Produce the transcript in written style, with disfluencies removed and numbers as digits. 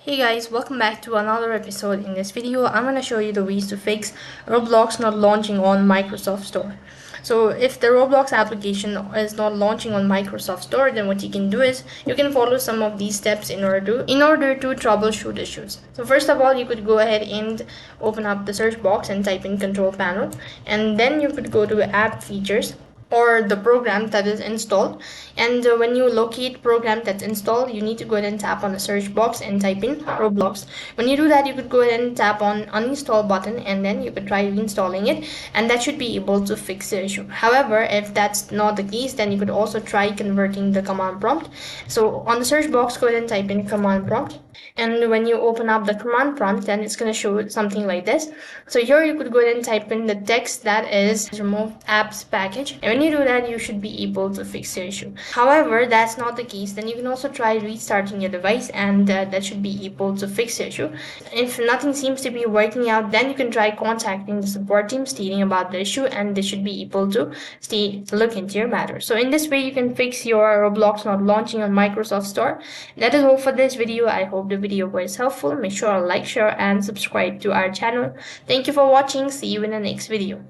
Hey guys, welcome back to another episode. In this video, I'm going to show you the ways to fix Roblox not launching on Microsoft Store. So if the Roblox application is not launching on Microsoft Store, then what you can do is you can follow some of these steps in order to troubleshoot issues. So first of all, you could go ahead and open up the search box and type in control panel, and then you could go to app features or the program that is installed. And when you locate program that's installed, you need to go ahead and tap on the search box and type in Roblox. When you do that, you could go ahead and tap on uninstall button, and then you could try reinstalling it, and that should be able to fix the issue. However, if that's not the case, then you could also try converting the command prompt. So on the search box, go ahead and type in command prompt, and when you open up the command prompt, then it's going to show something like this. So here you could go ahead and type in the text that is remove apps package, and when you do that, you should be able to fix the issue. However, that's not the case, then you can also try restarting your device, and that should be able to fix the issue. If nothing seems to be working out, then you can try contacting the support team stating about the issue, and they should be able to look into your matter. So in this way, you can fix your Roblox not launching on Microsoft Store. That is all for this video. I hope the video was helpful. Make sure to like, share, and subscribe to our channel. Thank you for watching. See you in the next video.